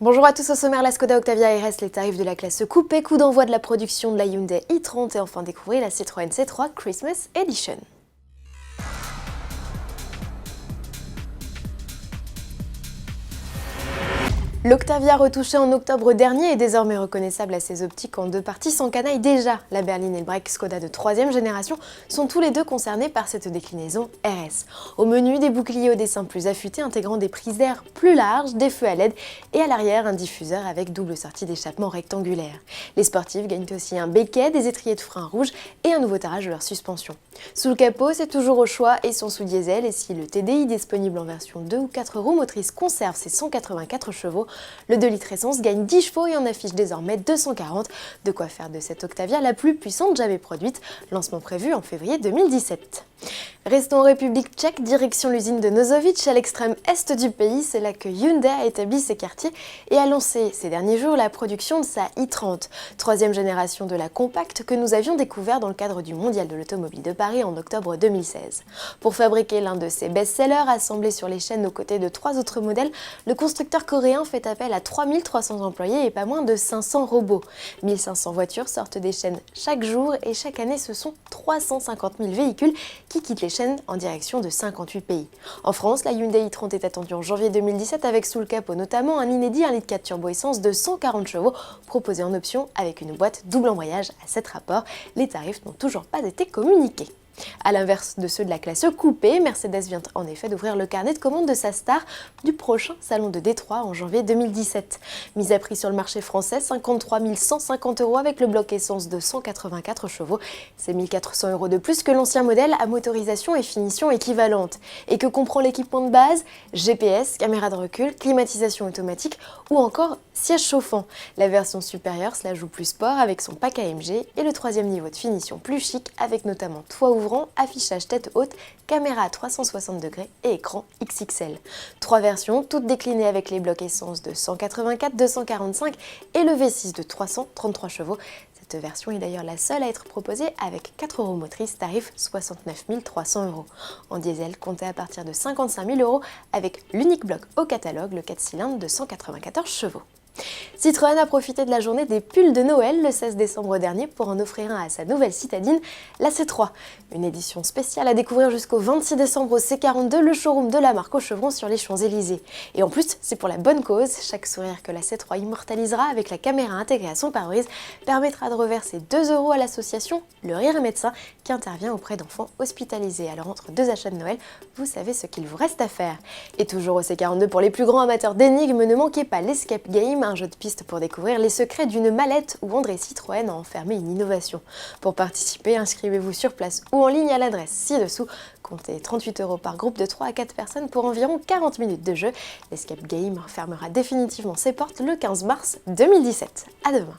Bonjour à tous, au sommaire, la Skoda Octavia RS, les tarifs de la classe coupée, coup d'envoi de la production de la Hyundai i30 et enfin découvrir la Citroën C3 Christmas Edition. L'Octavia retouchée en octobre dernier est désormais reconnaissable à ses optiques en deux parties sans canaille. Déjà, la berline et le break Skoda de 3e génération sont tous les deux concernés par cette déclinaison RS. Au menu, des boucliers au dessin plus affûtés intégrant des prises d'air plus larges, des feux à LED et à l'arrière un diffuseur avec double sortie d'échappement rectangulaire. Les sportifs gagnent aussi un béquet, des étriers de frein rouges et un nouveau tarage de leur suspension. Sous le capot, c'est toujours au choix et son sous diesel, et si le TDI disponible en version 2 ou 4 roues motrices conserve ses 184 chevaux, le 2 litres essence gagne 10 chevaux et en affiche désormais 240, de quoi faire de cette Octavia la plus puissante jamais produite, lancement prévu en février 2017. Restons en République tchèque, direction l'usine de Nozovic à l'extrême est du pays. C'est là que Hyundai a établi ses quartiers et a lancé ces derniers jours la production de sa i30, 3e génération de la compacte que nous avions découvert dans le cadre du Mondial de l'Automobile de Paris en octobre 2016. Pour fabriquer l'un de ses best-sellers assemblés sur les chaînes aux côtés de 3 autres modèles, le constructeur coréen fait appel à 3300 employés et pas moins de 500 robots. 1500 voitures sortent des chaînes chaque jour et chaque année ce sont 350 000 véhicules qui quittent les chaînes en direction de 58 pays. En France, la Hyundai i30 est attendue en janvier 2017 avec sous le capot notamment un inédit 1,4 litre turbo-essence de 140 chevaux proposé en option avec une boîte double embrayage à 7 rapports. Les tarifs n'ont toujours pas été communiqués. A l'inverse de ceux de la classe coupée, Mercedes vient en effet d'ouvrir le carnet de commandes de sa star du prochain salon de Détroit en janvier 2017. Mise à prix sur le marché français, 53 150 € avec le bloc essence de 184 chevaux. C'est 1 400 € de plus que l'ancien modèle à motorisation et finition équivalente. Et que comprend l'équipement de base? GPS, caméra de recul, climatisation automatique ou encore siège chauffant. La version supérieure se la joue plus sport avec son pack AMG et le 3e niveau de finition plus chic avec notamment toit ouvrant, affichage tête haute, caméra à 360 degrés et écran XXL. 3 versions, toutes déclinées avec les blocs essence de 184, 245 et le V6 de 333 chevaux. Cette version est d'ailleurs la seule à être proposée avec 4 roues motrices, tarif 69 300 €. En diesel, comptez à partir de 55 000 € avec l'unique bloc au catalogue, le 4 cylindres de 194 chevaux. Citroën a profité de la journée des pulls de Noël le 16 décembre dernier pour en offrir un à sa nouvelle citadine, la C3. Une édition spéciale à découvrir jusqu'au 26 décembre au C42, le showroom de la marque aux chevrons sur les Champs-Élysées. Et en plus, c'est pour la bonne cause, chaque sourire que la C3 immortalisera avec la caméra intégrée à son pare-brise permettra de reverser 2 € à l'association Le Rire Médecin qui intervient auprès d'enfants hospitalisés. Alors entre 2 achats de Noël, vous savez ce qu'il vous reste à faire. Et toujours au C42 pour les plus grands amateurs d'énigmes, ne manquez pas l'Escape Game, un jeu de piste pour découvrir les secrets d'une mallette où André Citroën a enfermé une innovation. Pour participer, inscrivez-vous sur place ou en ligne à l'adresse ci-dessous. Comptez 38 € par groupe de 3 à 4 personnes pour environ 40 minutes de jeu. L'Escape Game fermera définitivement ses portes le 15 mars 2017. À demain.